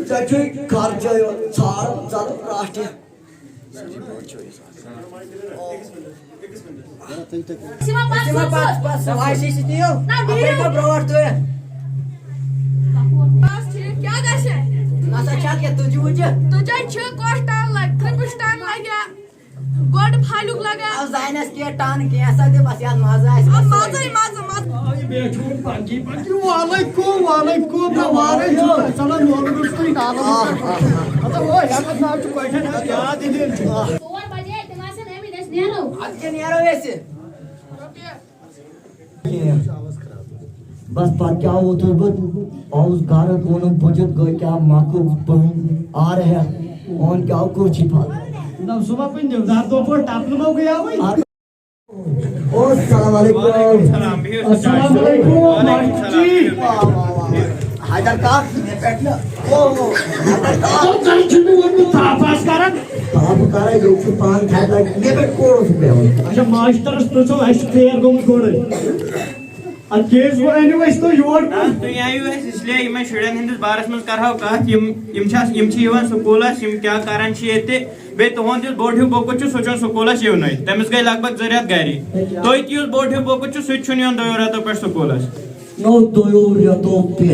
Zaçı karcayı çağır zaten rahatı. Cima pas. Vai assistir eu? Aperta pro orto é. क्या कैसे Nossa chat que तुझे तुझे छह कोस्टान लग त्रिपुष्टान लगा गोड फालुक लगा अब जाइनस के टान के ऐसा दे बस यार मजा है अब मजा Ay beçu pangi वालेकुम हमारे चलो नॉर्मल स्टोरी डालो आता वो यार ना तू कोई ना क्या दिले 4 बजे तुम्हारे से नहीं मिले नेरो आज के नियारो वैसे बस पर क्या हो तो बस और उस गारा कोनों बजट गए क्या माँ को बहन आ रहे हैं और क्या कुछ छिपा ना सुबह पे देवदार दो पर टापल में गया भाई ओ सलाम अलैकुम अस्सलाम वालेकुम जी हैदर का बैठना ओ हैदर का तो कहीं चुनु वो तापास करन आप करे जो पान खाता ये पे कोड़ पे हो अच्छा मास्टर तो ऐसे फेयर गोम कोड़े अब केस वो एनीवेज तो योर तो यहाँ US इसलिए मैं शुरन हिंदुस बारस में कर रहा कहा यम यम स्कूलस यम क्या कारण ये बे तुहद बोर्ड हिव बोकुत सो स्कूलस यवन तमिस गई लगभग जरियत गरी तुम तीस बोर्ड हिव बोकुत सह दोयो रेतो पे स्कूलस नो दोयो रेतो पे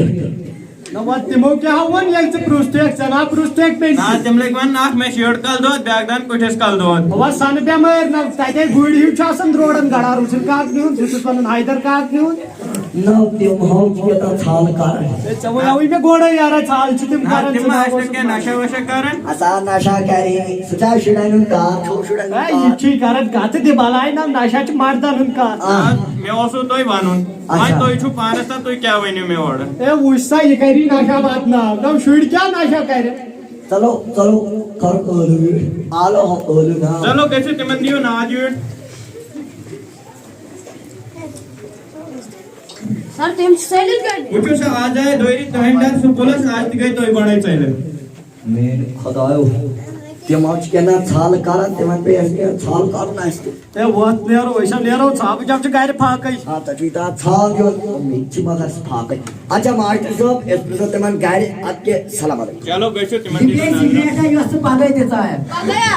ना वो तिमो क्या वन ये प्रोस्टेक जना प्रोस्टेक पे ना तिम लग वन नाक मैं शर्ट कल दो बैगदान कुठस कल दो वो सन बेमार ना तते गुड़ी हिव छासन रोडन गड़ा रुसिल काक न्यून सुस वन हैदर काक न्यून ना तिम हाउ के ता छाल कर चवो यावी में गोड़ा यार छाल छितिम कारण तिम आशा के नशा वशा कारण असा नशा करी सुचा शिडानु का छो शिडानु ए इची कारण गाते दे बालाई ना नशाच मारदान उनका मैं ओसो तोय वानुन मैं तोय छु पानस ता तोय क्या वने में ओड ए उस्सा ये करी नशा बात ना गम शुड़ क्या नशा करे चलो चलो कर ओलु आलो हम ओलु ना चलो कैसे तिमन दियो ना आज सर तुम सैलड कर उठो से आ जाए दोयरी तहंडा स्कूलस आज गई तोय बड़ाई चाहिए मैं खुदायो तिमाच के ना छाल कर तिमन पे ऐसे छाल करना इसके ए वत नेरो वैसा नेरो छाप जब से गायर फाकई हां तजीता छाल दियो मिची मगर फाके अच्छा मास्टर साहब इस प्रकार तिमन गाड़ी आपके सलाम अलैकुम चलो कैसे तिमन ये सिगरेट है यो से पागल देता है गया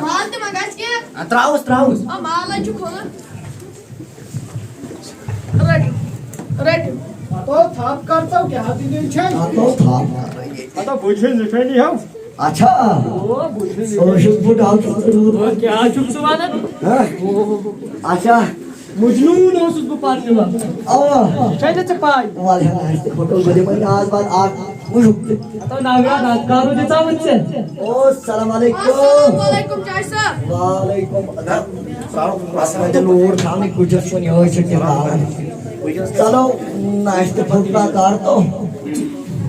माल ते मगास के त्राउस अब माल छु खोला रेड तो थाप करता क्या दिले छै हां तो था तो बुझे निठेली हो अच्छा ओ बुझे सोशल फूड आउट क्या चुप सुवाना अच्छा मजनून हो सुस पार्टी वा ओ छैले छ पाई वाले हां फोटो बजे मैं आज बाद आ मुझे तो नागा नाकारो देता बच्चे ओ सलाम अलैकुम अस्सलाम वालेकुम चाचा साहब वालेकुम अस्सलाम नूर खाने कुछ सुनी हो सकते चलो नाश्ते फुटला कर तो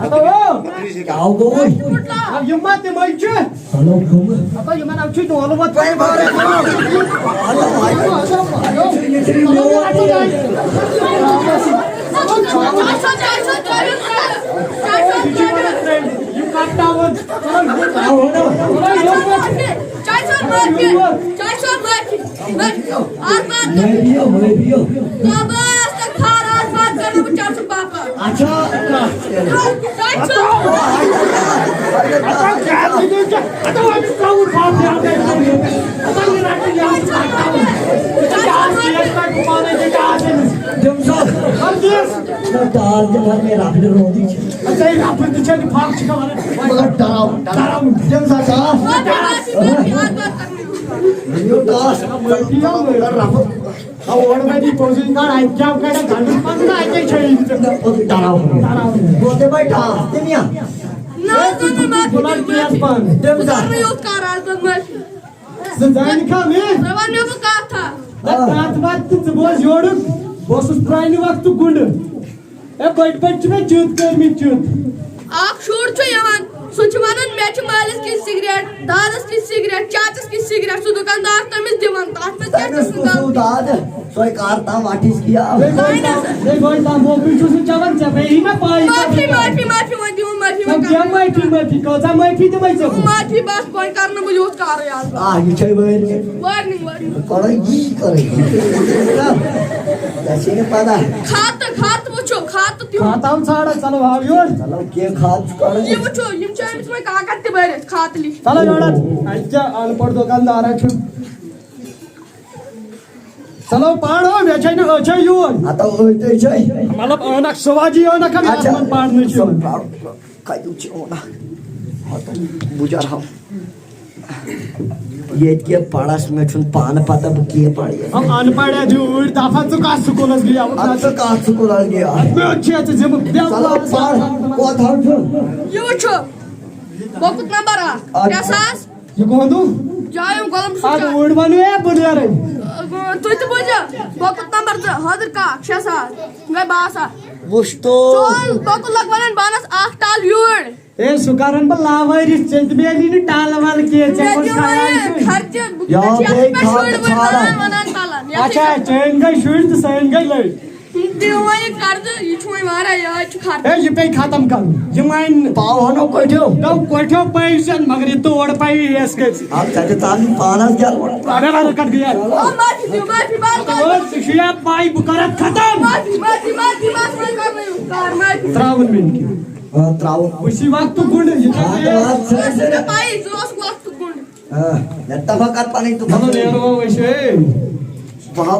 तो वो क्या हो गो अब यम्मा ते मइछ चलो घूम अब यम्मा ना छु दोलो मत पाए हेलो भाई यू कट डाउन चाचा मैं भी हो बस तक खाना बात करना बच्चा से पापा अच्छा चाचा क्या दिले छ तो हम काउ खा दे आगे तो ये रात याद करता हूं क्या ये का घुमाने के का आदमी जम साहब हम देश दाल जब में रात में रोदी अच्छा ये आप पीछे की फाक छिका वाले मगर डराओ जम साहब यो दास कर रहा अब और में भी पोजिशन का आई क्या कहना गाली पंगा आई चाहिए डराओ बोलते बैठा दुनिया ना बुलार के आसमान जम साहब मैं उस कार आज तक मैं सजाइन का में रवान में वो कहा था रात बात तू बोल जोड़ बस उस प्राइम वक्त गुंड ए बैठ में चूत कर मी चूत आप शोर छो यवान सुचवानन मैच मालिस की सिगरेट दादस की सिगरेट चाचस की सिगरेट सु दुकानदार तमिस दिवन तात में क्या तमिस को दाद सोई कारता वाटिस किया नहीं भाई ता वो भी चूस चवन से ही ना पाई माफी वंदी माफी क्या माफी कोजा माफी दे भाई सब माफी बस कोई करना मुझे उस कार यार ये छै वार्निंग करे जैसे ने पता खात वो छो खात त्यो खाता साड़ा चलो भाव योर चलो के खाद कर ये वुचो यम छ अमिस में कागज ते भरित खात लिख चलो योर अच्छा अनपढ़ दुकानदार है चलो पाड़ो बेचे न अच्छा योर आता होते छै मतलब अनक सवाजी अनक हम मन पाड़ने छी काय दु छी ओना आता बुझार हम ये के पाड़स में छुन पान पता के पड़ी हम अनपढ़ है जोर दाफा तो का स्कूलस गया अब तो का स्कूल आ गया मैं अच्छे अच्छे जब चलो पाड़ को था ये वुचो बहुत नंबर आ क्या सास ये कौन दो जायो गलम आज सुचा ओड बने बुनिया रे तु तो बोझा बहुत नंबर हदर का क्या सास गए बासा मुस्तो चल बहुत लगवालन बानस आख टाल यूर ए सुकारन पर लावारी चेत बेली नि टालवाल के चकोस खाया खर्च या बे खात छाड़ा अच्छा चेन गई शुड तो सैन गई ले दिवाई कर्ज ये छुई मारा या खात ए ये पे खत्म कर ये माइन पाव हनो कोठो तो कोठो पैसन मगर ये तोड़ पाई इसके आप चाहे तान पानस गया अरे वाला कट गया ओ माफी बात तो शिया पाई बुकरत खत्म माफी बात कर रही हूं कार माफी त्रावन में की त्राव उसी वक्त तो गुंड ये से पाई जोस वक्त गुंड हां नत्ता फकत पानी तू हम ले रो वैसे वाह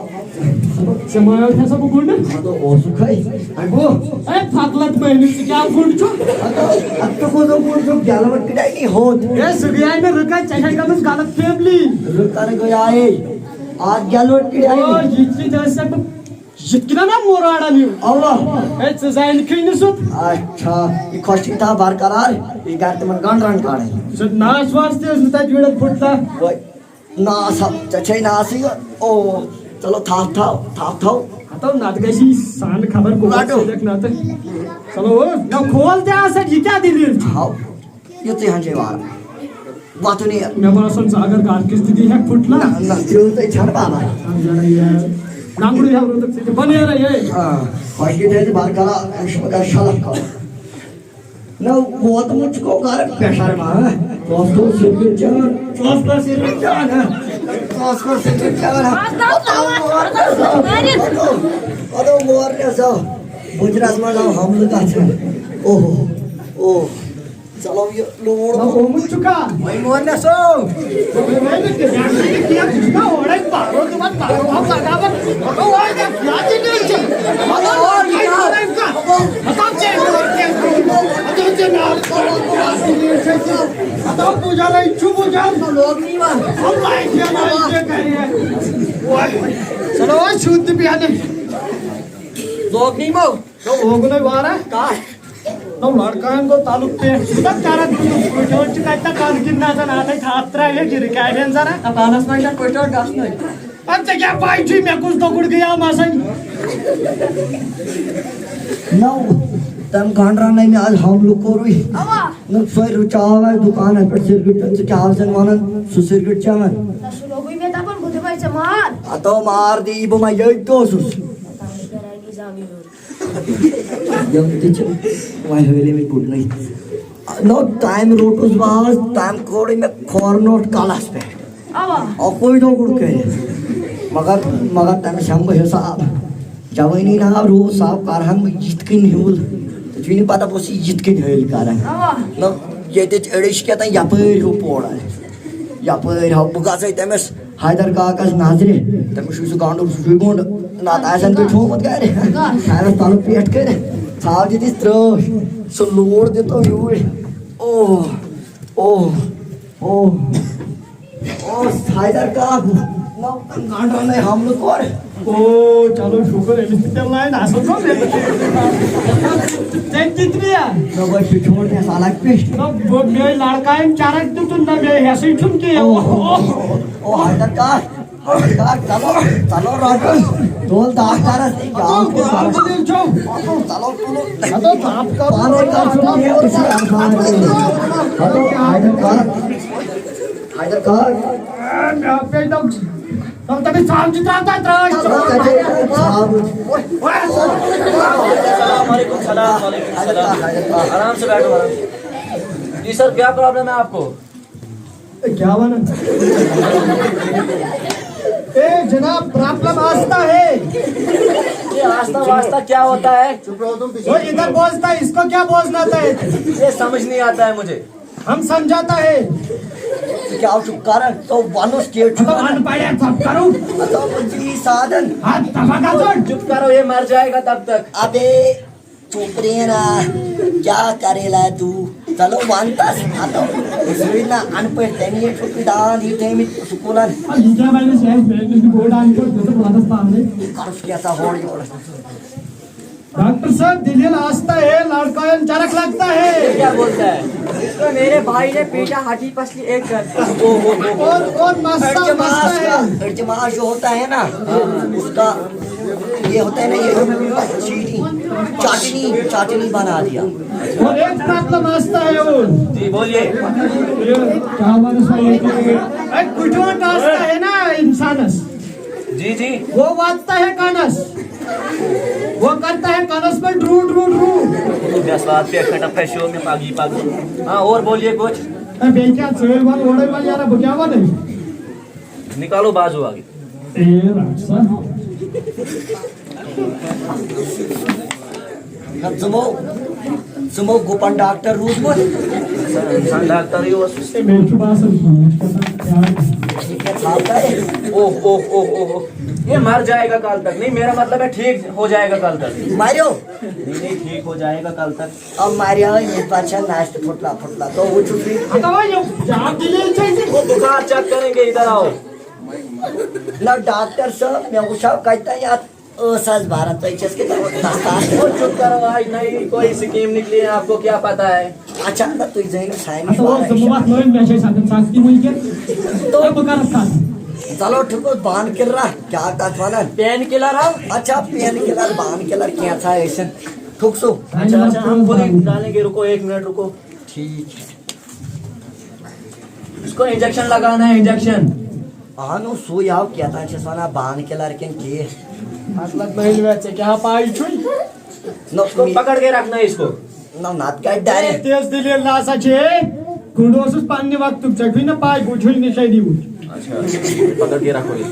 समय उठा सब गुंड तो ओ सुखाई अगो ए फागलत बहनी से क्या गुंड छो अब तो को जो गलवट किडाई नहीं होत ए सुगिया में रुका चाहिए का बस गलत फैमिली रुका ने गया आए आज गलवट किडाई ओ जितनी जैसे जितना ना मोराड़ा नहीं अल्लाह ए डिजाइन खिन सुत अच्छा ये खोस्टी था बरकरार ये गात मन गंडरन काढे सुत नास वास्ते उसने जुड़त फुटता ओए ना सब चचे ना सी ओ चलो थाप थाओ तो नात गई सान खबर को देखना तो चलो ना खोल दे आसे ये क्या दिली हां ये तो हंजे वाला बात नहीं मैं बड़ा संसागर का की स्थिति है फुटला ना जो तो छड़ बाबा नांगुड़ी है रोतक से बने रहे हां खोस्टी दे बरकरार का शलक का ना वो तो मुझको घर प्रेशर में दोस्तों सिर्फ जान अरे मोर ने सो गुजरात में जाओ हम लोग अच्छा ओहो ओ चलो ये लोड ना हो मुचुका भाई मोर ने सो मैंने क्या किया ओड़े पारो के बाद पारो हम लगावन तो वो क्या नहीं चल और यार हटा चेक आता पूजा ला इच्छु पूजा लोग नहीं मान हम लाइक करिए चलो शुद्ध बिहाने लोग नहीं मो तो होगने वारा का तो लड़कान को तालुक पे सुधा तारा जो चिकाता कान किन्ना था ना था खातरा ये गिर क्या है जरा अब आनस में क्या कोई और गास नहीं अच्छा क्या पाई जी मैं कुछ तो गुड़ गया मासन नो तम गांडरा नहीं में आज हम लोग को रुई अवा न सोई रुचावा दुकान है पर सिरगिट से क्या हाल जनवानन सुसिरगिट चामन सुलोबी में तापन बुधे भाई चमार अतो मार दी इबो मा यई तो सुस जब तिच वाई हवेली में गुड नहीं नो टाइम रोटोस बास टाइम कोड़ी में कॉर्नोट कालास पे अवा और कोई तो गुड के मगर टाइम शाम को साहब जवानी ना रो साहब कारहन में जीत के निहुल तुझे पता पोसी जीत के निहुल कारहन अवा न ये ते एडिश के ता यापर हो पोड़ा यापर हो बुगा से तमस हैदर का आकाश नाजरे तमस सुसु गांडो सुसु गोंड ना तासन पे ठो मत गए रे सारा तालो पेट के रे साव जी दिस त्रो सो लोड दे तो यू ओ ओ ओ ओ हैदर का ना गांडो ने हम लोग और ओ चलो शुगर है मिस्टर लाइन आसो तो चेक जितरिया ना बस छोड़ दे साला पेस्ट तो वो मेरे लड़का इन चारक तो तुम ना मेरे ऐसे ही ठुमके ओ हैदर का चलो चलो राजू ढोल दास्तारा से गांव के सारा चलो तो आपका पाने का सुनिए उसे आसान हेलो हैदर का मैं पे एकदम तो तभी साम जिताता त्रास आराम से बैठो जी सर क्या प्रॉब्लम है आपको क्या बना ए जनाब प्रॉब्लम आस्था है। ये आस्था वास्ता क्या होता है? वो इधर बोझता है, इसको क्या बोझना था? ये समझ नहीं आता है मुझे। हम समझाता है। क्या चुप कर तो वानो स्टेट तो अनपढ़ है, सब करूं। तो जी साधन हाथ दबा छोड़। चुप करो, ये मर जाएगा तब तक। अबे चुप रे ना, क्या करेला तू? चलो वानतास आता इसलिए अनपढ़ तेनी छुट्टी दान ही तेमी स्कूलन इंडिया वाले से बोर्ड आने को तो राजस्थान में कर्स कैसा हो योर डॉक्टर साहब दिल आस्था है, लड़का चरक लगता ये है। क्या बोलता है? तो मेरे भाई ने पीटा हड्डी पसली एक कर। कौन मस्ता है? अर्जमा जो होता है ना उसका ये होता है ना, ये चीनी चाटनी चाटनी बना दिया। और एक प्रॉब्लम आस्था है वो। जी बोलिए। क्या मानस है? कुछ और आस्था है ना इंसानस। जी जी। वो वाचता है कानस, वो करता है कानस में ड्रू ड्रू ड्रू। दस बात पे खटा फैशो में पागी पागी। हाँ और बोलिए कुछ। बेचा चोर वाल ओड़े वाल यार क्या वाले निकालो बाजू आगे। ए राजा सुमो गोपन डॉक्टर रूज बोल इंसान डॉक्टर ही हो। ए मेरे पास क्या खाता है? ओह ओह ओह ओह, ये मर जाएगा कल तक। नहीं मेरा मतलब है ठीक हो जाएगा कल तक। मारियो नहीं नहीं ठीक हो जाएगा कल तक। अब मारिया ये पाछा नाश्ता फुटला फुटला तो वो छुट्टी हटाओ ये जान दिले चाहिए। वो बुखार चेक करेंगे, इधर आओ। ना डॉक्टर साहब मैं वो सब कहता है यार असज भारत तो इसके तो वो चुप करो भाई, नहीं कोई स्कीम निकली है, आपको क्या पता है? अच्छा ना तू जाएगा साइंस तो वो जम्मूवात नोइन मैशे साथी मुई के तो बकार का। चलो ठीक है बांध कर रहा क्या कहता पेन किलर आओ। अच्छा पेन किलर बांध किलर क्या था ऐसे ठुक सो। अच्छा अच्छा हम खुद ही डालेंगे, रुको 1 मिनट रुको। ठीक इसको इंजेक्शन लगाना है, इंजेक्शन। आनो सो याव क्या था सोना बांध किलर के मतलब नहीं वैसे क्या पाई छुई नो इसको पकड़ के रखना है इसको। नो नात का डारे तेज दिले लासा छे कुंडोसुस पानी वक्त जगवी ना पाई बुझुल निशाई दिउ। अच्छा पकड़ के रखो ये।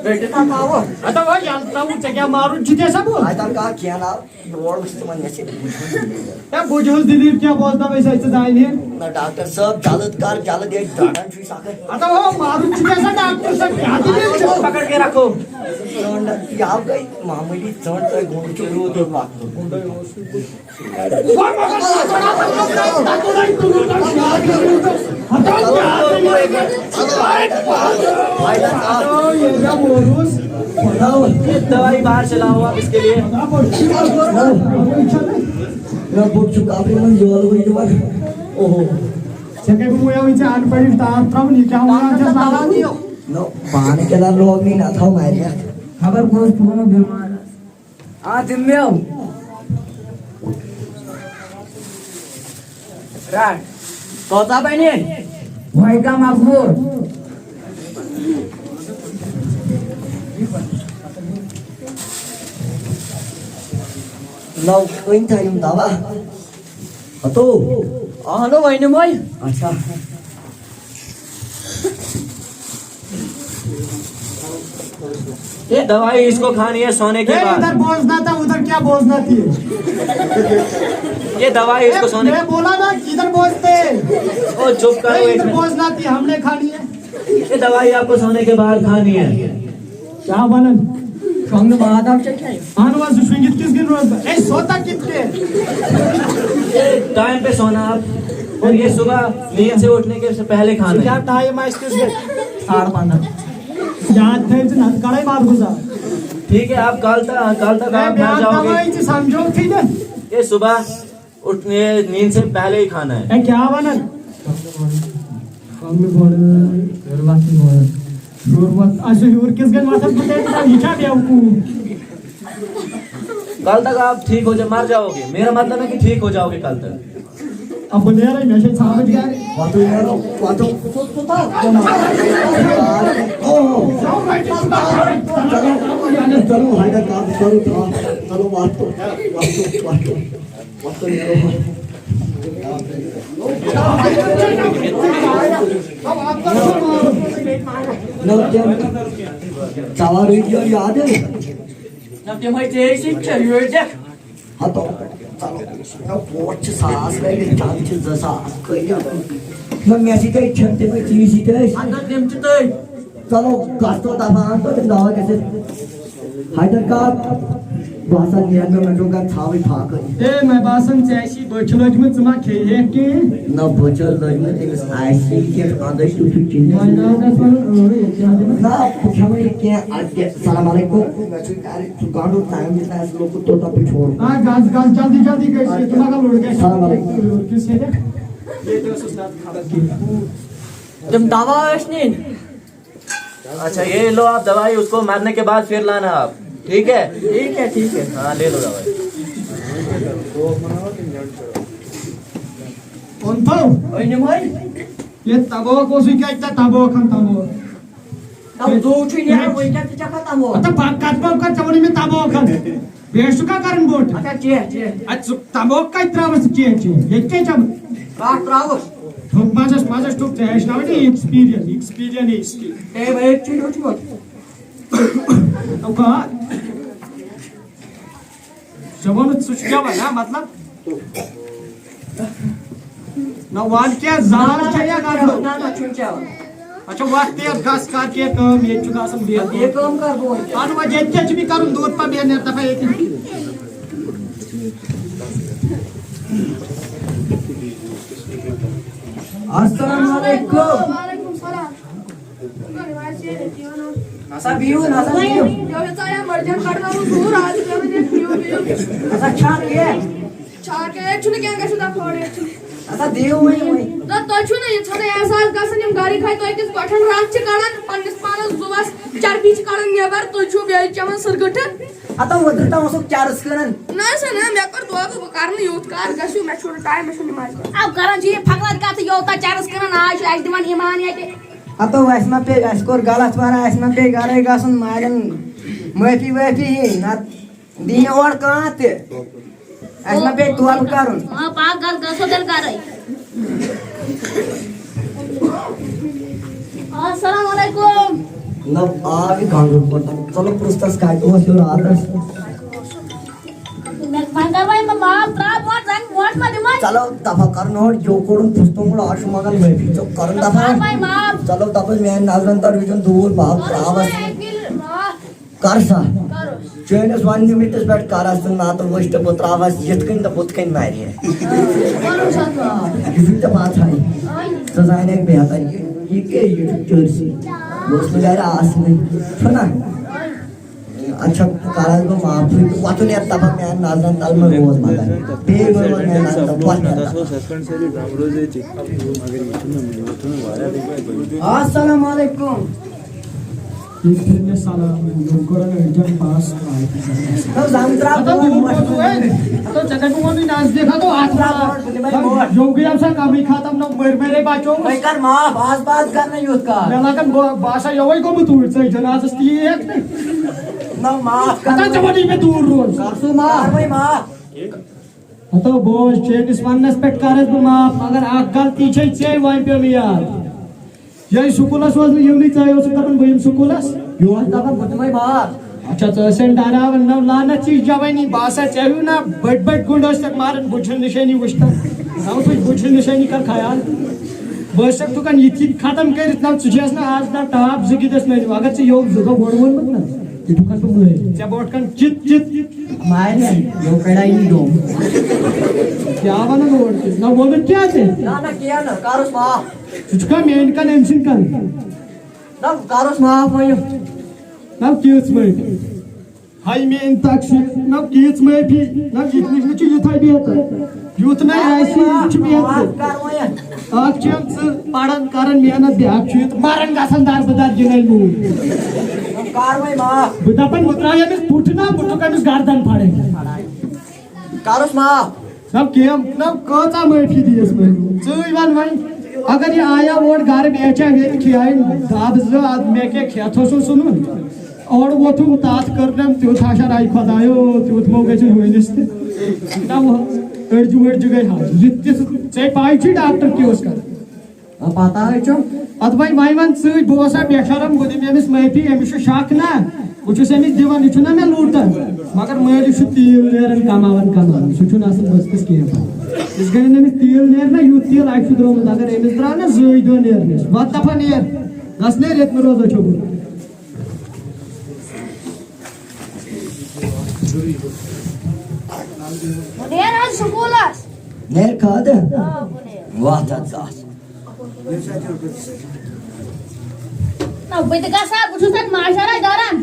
बेटे था वो आता वो यांता वो क्या मारू जिते सब आयता का क्या ना रोड में तो मन ऐसे या बुझुल दिली क्या बोलता वैसे ऐसे जाइने ना डॉक्टर साहब जालद एक दाड़न छुई साकर आता वो मारू जिते सा डॉक्टर साहब क्या दिले इसको पकड़ के रखो। याव गई मामूली चोट तो घूम चुरो तो बात ये दवाई बाहर चलाओ आप इसके लिए। बुक चुका अपने मन जोल हुई बात ओहो सके को या विचार आन पड़ी तार प्रभु नहीं क्या हुआ क्या साला दियो नो पानी के लाल लोग नहीं ना था मारे खबर को पूरा बीमार आ दिम्यो रात तोता बने भाई का मकबूल नो कोई था युम दावा तो आनो वही मोय अच्छा ये दवाई इसको खानी है सोने के इधर बाद। बोझना था उधर क्या बोझना थी ये दवाई इसको सोने मैं बोला ना इधर बोझते ओ चुप करो एक इधर मिनट। बोझना थी हमने खानी है। ये दवाई आपको सोने के बाद खानी है। क्या बनन संग बाद आप चाहिए आनवास सुंगित किस गिन रोज ए सोता कितके ये टाइम पे सोना आप, और ये सुबह नींद से उठने के पहले खाना क्या है। टाइम है इसके साढ़ पाना याद थे ना कड़ाई मार गुजा ठीक है आप कल तक आप मैं मर ब्याज जाओगे। दवाई से समझो थी ना ये सुबह उठने नींद से पहले ही खाना है। ए क्या बनन हम बोल घरवासी बोल शुरुआत असु यूर किस गन माथा पते ना हिचा बेवकू कल तक आप ठीक हो जा मर जाओगे, मेरा मतलब है कि ठीक हो जाओगे कल तक। अब बोले यार मैसेज समझ गया वातो यार वातो चलो हाइडा काम करो था चलो वातो यारो Cawar video याद है ना ते मैं ते शिक्षा योजना हाँ तो चलो पोच सास लगे चांदी जसास कहिया मैं मैसी ते छंते में चीज़ ही थे अंदर देम चिते चलो गास्तो ताफान तो दावा कैसे हाइडर का बासा नियम में मैं जोगा छावी फाक ए मैं बासन चैसी बचलज में तुम खेले के ना बचल लजमे तेस आईसी के आदर्श टू चिन्ह ना का सन ना पुछावे के आज सलाम अलैकुम मैं कार्य गांडो टाइम देता है लोग तो तब छोड़ हां गाज गाज जल्दी जल्दी कैसे तुम्हारा लोड गया सलाम अलैकुम किस है ये तो सुस्ताद खा की तुम दवा नहीं अच्छा ये लो आप दवाई उसको मारने के बाद फिर लाना आप ठीक है हाँ ले लो दवाई कौन था ओए ने भाई ये तबो को सुई क्या इतना तबो खान तबो अब दो छुई ने वही क्या ते चखा तबो आता बात का चवड़ी में तबो खान बेशु का कारण बोट अच्छा चे अच्छा तबो का इतना बस चे ये क्या जब काट रावस ठोक माजस ठोक है ना ये एक्सपीरियंस है इसकी ए भाई एक चीज उठ मत अब का जवान सुच क्या बना मतलब ना वाल क्या जाल क्या कर ना छुन जाओ अच्छा वक्त ये घास काट के काम ये चुका सम दिया ये काम कर दो अन वजह क्या भी करूं दूध पर बेने दफा एक अस्सलाम वालेकुम वालेकुम सलाम नसा बियो जो चाहे मर्जन करना वो दूर आज जब ये पियो नसा छान ये छाके एक्चुअली क्या कैसे दा फोड़ एक्चुअली नसा दियो वही तो छु ना ये छने ऐसा गसन हम गाड़ी खाई तो एक पठन रात च काडन पन्निस पानस जुवास चार बीच काडन नेबर तो छु बे चमन सरगट आता वदरता उसो चार्ज करन ना सना मैं कर दो को कारण यूथ कार गसु मैं छोड़ टाइम में सुनी मार अब करा जी फकलात का तो योता चारस करन आज दिमान ईमान ये आता वैसमा पे गसकोर गलत वाला वैसमा पे गारे गसन मारन माफी ही ना दिन और कहां ते ऐसमा पे तुआल करून हां पाक गल गसो दल कर अस्सलाम वालेकुम ना आगे गांडो पता चलो पुस्तक का तो हो आदर्श मैं मंगल भाई मैं बाप त्रा वोट में दिमाग चलो दफा करनो जो कोडन पुस्तक को आशु मगन में भी तो करन दफा भाई माफ चलो दफा मैं नाजरन तर विजन दूर बाप आवाज करसा चेनस वन निमित्त बैठ करास ना तो वस्ट पुत्र आवाज यतकन द बुतकन मार है ये तो बात है सजाने बेहतर ये के ये चर्सी दोस्त वगैरह आस नहीं सुना अच्छा काराज को माफी वातो ने तब मैं नाजरन तल में रोज मागा पे में मैं सस्पेंड से ड्राम रोज है मगर इतना वाला अस्सलाम वालेकुम इतने साला लोगों ने जब पास आए तो जामत्रा तो जगह को भी नाच देखा तो आत्रा जो भी हम सब कभी खत्म ना मेरे बच्चों भाई कर माफ आज बात करना यूथ का मैं लगन भाषा यही को बतूर से जनाजस्ती एक ना माफ कता जवानी में दूर रोज करसु माफ भाई माफ तो बोझ चेनिस वनस पेट करत माफ मगर आ गलती छै छै वहीं पे यार यही सुकुलस वाज यूनी चाहिए उस कपन भइम सुकुलस यो तब बतमई माफ अच्छा तो सेंटारा न लाना चीज जवानी बासा चाहिए ना बड़ गुंडोस तक मारन बुझन निशानी वस्ता ना तो बुझन निशानी कर ख्याल बस तक तो kan यति खत्म कर इतना सुजेस ना आज ना टाप जगिदस में अगर से योग जगह बोलवन मत ना ये तो kan तो मुझे क्या बोट kan चित मारे यो कड़ाई नहीं दो क्या बना बोट ना बोल क्या थे ना किया ना कारुस माफ तुझका मेन का नेमसिन kan ना कारुस माफ भयो ना किस में हाई में taxi ना किस में भी ना जितनी कुछ ये था भी होता यूथ में ऐसी कुछ भी होता कर वया आज चंस पाड़न कारण मेहनत दे आप चुत मारन का संदार बदार जिनल मु कारवाई माफ बुदापन मुत्राया में फुटना मुटु का गार्दन फाड़े कारुस माफ सब केम ना कोचा माफी दियस में चुईवन भाई अगर ये आया वोट घर बेचा वेत खियाई दाद जो आदमी के खेतो सु सुनु और वो तुम तात करने त्योथ आशा राई खदायो त्योथ मोगे जो होइनस्ते ना वो अर्जु गई हां ये पाई छी डॉक्टर की उसका पता है चो अत भाई वन सही बोसा बेशरम गो दिमेस माफी अमिस शक ना उछुस अमिस दिवन यु ना मैं लूटन मगर माली छु तेल नेरन कमावन सु छु ना असल बस्तिस के इस गने अमिस तेल नेर ना यु तेल आइ छु द्रोम अगर अमिस द्रा ना जई दो नेरनिस वत दफा नेर गस नेर रेत में रोज छो नेर आज स्कूलस नेर खाद वाह जास ना बे त गसा बुझु तक माशरा दारन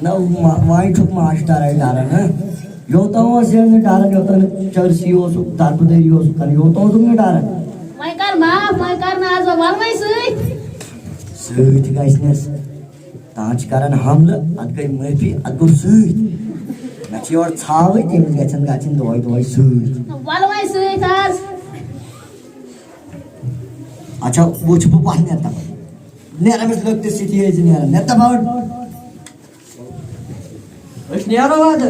ना वाई ठुक मास्टर है डारन है यो तो से ने डारन यो तो चर्सी हो सु दारपुदेरी हो सु कर यो तो तुमने डारन मैं कर माफ मैं कर ना आज वाल मैं सही गाइसनेस ताज करन हमल अद गई माफी अद गो सही नची और छावे तेम गचन दोई सही वाल मैं ताज अच्छा वो छुप पास नेता नेरा में लगते सिटी है नेरा नेता बाउट अस नेरो वाद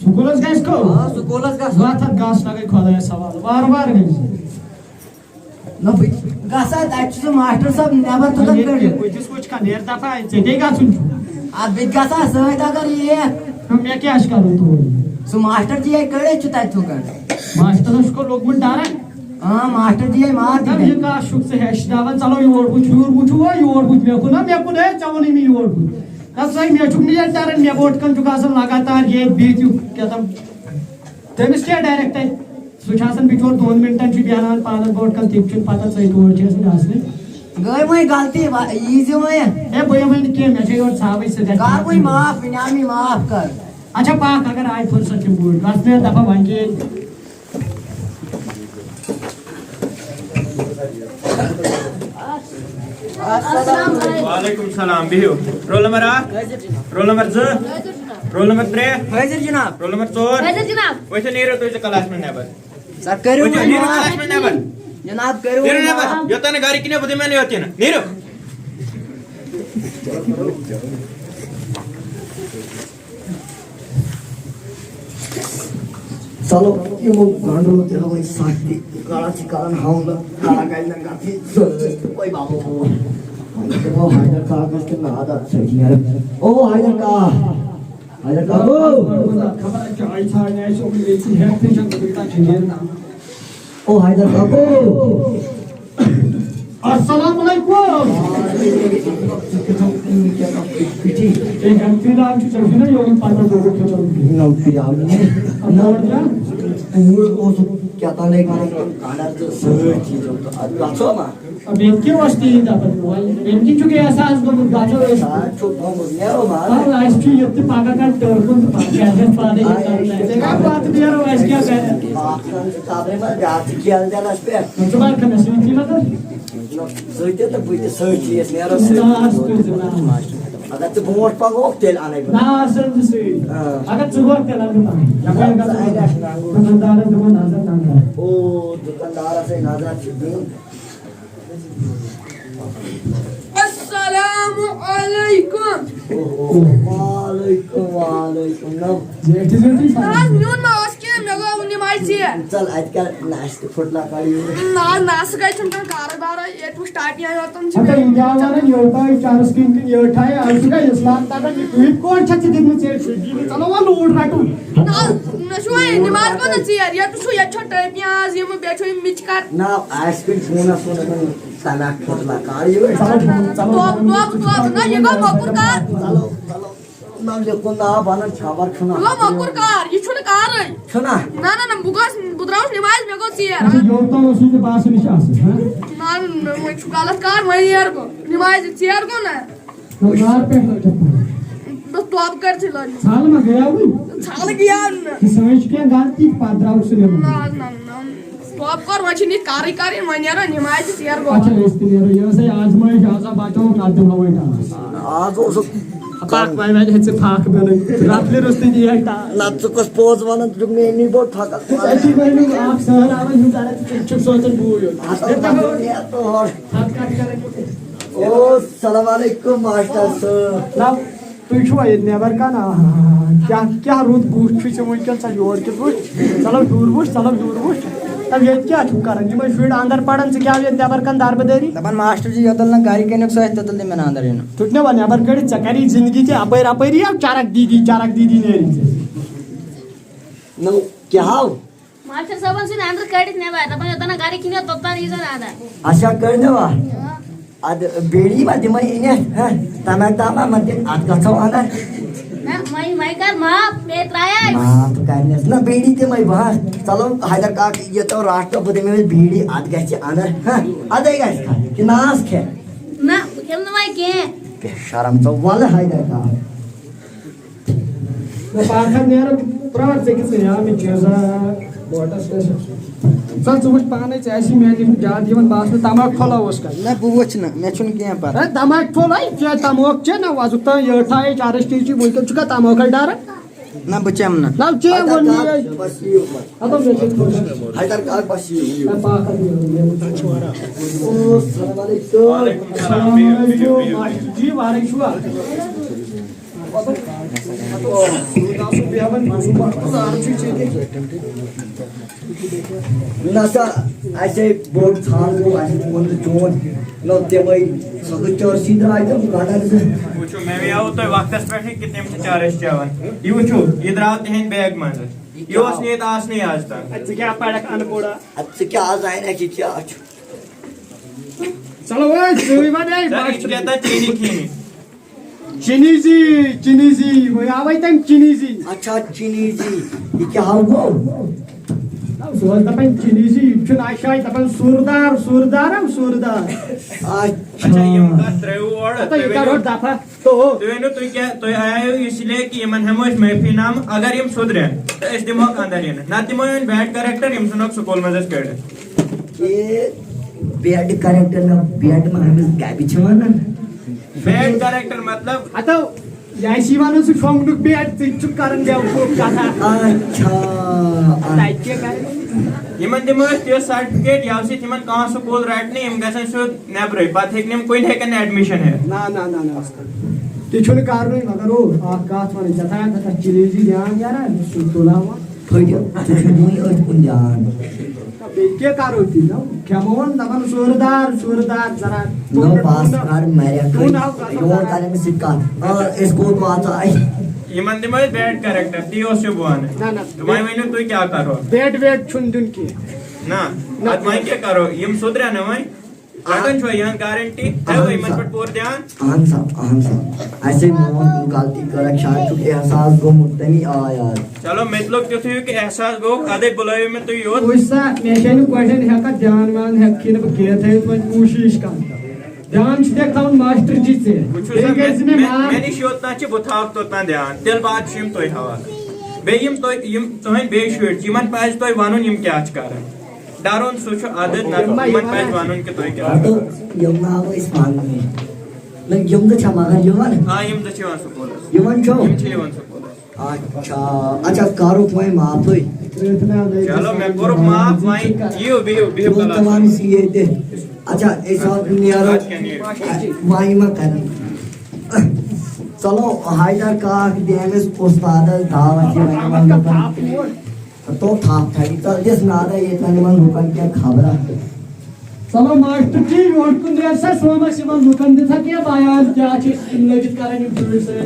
स्कूलस गैस को हां स्कूलस का वाथ गास लगे खोदा सवाल बार गई न गसा दाच मास्टर साहब नेबर तो कर कुछ कुछ का नेर दफा चेटे गा सुन आ बिग गसा सही अगर ये हम मैं क्या करूं तो सो मास्टर जी है करे चुता तो कर मास्टर उसको लोग मन डारा हां मास्टर जी है मार तब ये का शुक से हैश दावन चलो योर बुझ योर बुझ मैं को है चावनी में योर बुझ तब सही मैं छुक नहीं डारन मैं वोट कन जुगासन लगातार ये बीच क्या तम तमिस क्या डायरेक्ट है सुशासन बिचोर 2 मिनटन छु बयान पालन वोट कन तिप छुन पता सही वोट छे आसने गई मैं गलती इजी में ए बोय मैं के मैं छे और सावे से कार कोई माफ इनामी माफ कर अच्छा पाक अगर आईफोन सच बोल बस में दफा भांगे वालेकुम सलाम बिहो roll number 8 roll number 2 roll number 3 हाजिर जनाब रोल नंबर 4 हाजिर जनाब वैसे नीरो तो इस क्लास में नेबर सर करो वैसे नीरो क्लास में नेबर जनाब करो नीरो नेबर योता ने गाड़ी किने बुद्धि में नहीं होती ना नीरो चलो ये मो गांडो तेरा वही साथी काला चिकान हाउंगा काला गाइलन गाती कोई बाबू वो हाइदर का के नादा सही यार ओ हाइदर का वो खबर चाय था ने सो ले सी है टेंशन करता चाहिए ना ओ हाइदर का वो अस्सलाम वालेकुम एक एमपी राम जी चल ना योगी पाटा दो के चल ना पियाव ने ना जा वो क्या था ले कांडा तो सही चीज तो अच्छा मा अब इनके वास्ते दापन वाले इनकी चुके एहसास तो गाजो छो हम नेरो मा हां लास्ट की ये पागा का टर्बन कैसे पाने का बात दिया रो ऐसे क्या कह आखिर किताबे में जात किया जाला पे तो बार का मैसेज की मतलब सोते तो बुझे सोची है नेरो से अगर तो बोट पागो तेल आने ना सर से अगर सुबह तेल आने या कोई का दुकानदार दुकान नजर ना ओ दुकानदार से नजर छिपी अस्सलामु अलैकुम वालेकुम ना जेठी आज न्यून मास के मेगो उन्नी माइसी चल आजकल नाश्ते फुटला काढी ना नास काय तुमका कारबार ये तू स्टार्ट या होतम आता इंडिया वाला योटा चार स्क्रीन की योटा है आज का इस्लाम ताका ट्वीट कोड छच दिन में चलो वो लोड राटू ना नशो निमाज को नची यार ये तू ये छोटा प्याज ये बेचो मिचकार ना आइसक्रीम सोना साला फुटला काढी तो ना ये को मकुर कार चलो ना देखो ना बाना छाबर छुना वो मकुर कार ये छोटा कार है छुना ना बुगास बुद्राउस निमाज मेगो चियर योटा उसी के पास नहीं आसे हां ना मैं गलत कार मैं यार को निमाज चियर को ना तो कार पे बस तो आप कर चला साल में गया हुई छाल गया कि समझ के गलती पादरा उसने ना तो आप कर वचनी कारी मैं यार निमाज चियर को अच्छा इसलिए ये से आजमाइश आजा बाटो का दम होईटा आज उस पाक भाई मैं हेचे फाक बने रातले रस्ते दी है ता नाच कस पोज वन तुमने इन्हीं बहुत फाका ऐसी मैंने आप शहर आवे हूं जाने चुप सोचन बुयो तो और हाथ काट करेंगे ओ सलाम वालेकुम मास्टर सर ना तू छुआ ये नेवर का ना क्या रुद बूट वुनकन सा योर किस बुट चलो दूर बुट तब ये क्या कर शुर अंदर पढ़ान क्या नबर कन दारबदारी दपान मास्टर जी योतल ना गाड़ी के नुक सह ततल दे मैं अंदर इन तुटने वा नबर कड़ी चकरी जिंदगी के अपर अपरी अब चारक दीदी नेरी नो क्या हाव मास्टर साहब से अंदर कड़ी ने बा दपान योतना गाड़ी किने तोता नहीं सर आदा अच्छा कर दवा अद बेड़ी मा दिमा इने तमा मते आज का आना ना मैं कर माप पे त्राया माफ करनेस ना बेड़ी ते मैं बाहर चलो हैदर का ये तो राष्ट्रपति में बेड़ी आज गए अंदर आदे गए कि नास खे ना खेल ना के बेशरम तो वाला हैदर का वो पाखर नेरो प्रावर से किस या में चेजा वाटर स्टेशन चल सुबह पाने ऐसी मैं जात जीवन बास में तमाक खोला उसका ना बुवच ना मैं चुन के पर अरे तमाक खोला क्या तमाक चे ना वाजुक तो ये ठाए चारस टीची बोल के चुका तमाक डार ना बचम ना ना चे वो नहीं बस ये अब मैं चेक खोल हैदर का बस ये पाखर ये छोरा ओ अस्सलाम वालेकुम जी वालेकुम नसा ऐसे बोर्ड छान को ऐसे कौन जोन नो ते भाई सब चोर सीधा आइटम गाना से वुचो मैं भी आओ तो वक्तस पे कितने में चारस चावन ये वुचो ये द्राव तेहन बैग मंज ये ओस नहीं तास नहीं आज तक अच्छा क्या पड़क अनपोड़ा अच्छा क्या आज आए ना कि क्या चलो ओए सुई बने सर कहता चीनी खीनी चिनीजी वो आवे तम चिनीजी अच्छा चीनी जी ये क्या हुआ सोच तपन चिनीजी चुन आशाय तपन सुरदार अच्छा अच्छा ये का त्रेव और तो ये का रोड दाफा तो नो तु क्या तो आया हो इसलिए कि मन हमोश महफी नाम अगर यम सुधरे तो इस दिमाग अंदर ये ना दिमाग में बैड कैरेक्टर यम सुनक स्कूल में जस कर ये बैड कैरेक्टर ना बैड में हमें क्या बिछवाना बैड कैरेक्टर मतलब आता या शिवानो से फोंगडुक बैड चुप कारण दे को कथा अच्छा लाइके का यमन दिमाग ते सर्टिफिकेट यावसी तिमन कहां स्कूल राइट ने यम गसन सो नेब्रे बात है कि कोई है कन एडमिशन है ना ते छुन कारण मगर ओ आ काथ माने जता चिलीजी ध्यान यार सुतोला हुआ फैया तुझे नहीं और पुंजान क्या कार होती ना क्या मोहन दमन सुरदार जरा नो पास कार मेरे योर कार में सिक्का और इसको तो आता है यमन दिमाग बैड कैरेक्टर दियो से बुआन ना तो मैं मैंने तू क्या करो बैड छुन दुन की ना आज मैं क्या करो यम सुधरे ना मैं आगन छो यहां गारंटी है वो मन पर पूर ध्यान आन सा ऐसे मोहन गलती कर शायद तो एहसास गो मुतनी आया चलो मैं लोग जो थे कि एहसास गो आधे बुलावे में तो यो वैसा मेशन क्वेश्चन है का ध्यान मान है कि न किया थे तो कोशिश कर ध्यान से देखता हूं मास्टर जी से मैंने शोतना च बुथाव तो ता ध्यान दिल बात शिम तोय हवा बेयम तो यम तोहन बे शोट जिमन पाज तोय वानुन यम क्या करन दारोन सोचो आदत ना मन पाज वानुन के तोय क्या तो यमुना वो इस मान में मैं यम तो छमा कर यमन हां यम द छवन सुकोल यमन छो यम छवन सुकोल अच्छा कारो कोई माफ होई चलो मैं करो माफ माई यो बे तमाम सी दे अच्छा ऐसा नियारो वाई में कर चलो हाइडर का देंगे उस्ताद दावत तो थाप थड़ी चल जिस नादा ये तने मन रुकन के खबरा चलो मास्टर जी और कुन ऐसा सोमा सिमन रुकन दे था क्या बयान क्या चीज लगित करनी पुलिस से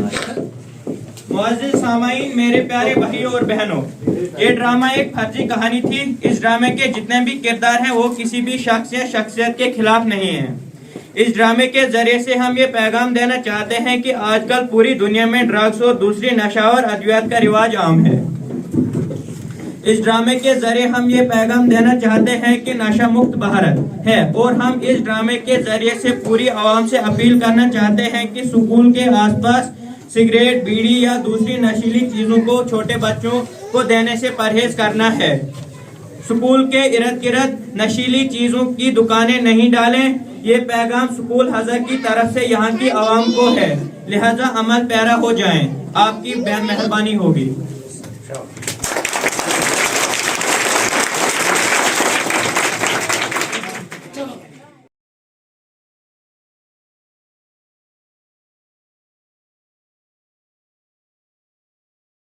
मुअज़्ज़िज़ सामाईन मेरे प्यारे भाइयों और बहनों ये ड्रामा एक फर्जी कहानी थी इस ड्रामे के जितने भी किरदार हैं वो किसी भी शख्स या शख्सियत के खिलाफ नहीं हैं इस ड्रामे के जरिए से हम ये पैगाम देना चाहते हैं कि आजकल पूरी दुनिया में ड्रग्स और दूसरी नशा और अद्वियात का रिवाज आम है इस ड्रामे के जरिए हम ये पैगाम देना चाहते हैं कि नशा मुक्त भारत है और हम इस ड्रामे के जरिए से पूरी आवाम से अपील करना चाहते हैं कि स्कूल के आसपास सिगरेट बीड़ी या दूसरी नशीली चीजों को छोटे बच्चों को देने से परहेज करना है स्कूल के इर्द गिर्द नशीली चीजों की दुकानें नहीं डालें ये पैगाम स्कूल हज़र की तरफ से यहाँ की आवाम को है लिहाजा अमल पैरा हो जाएं आपकी मेहरबानी होगी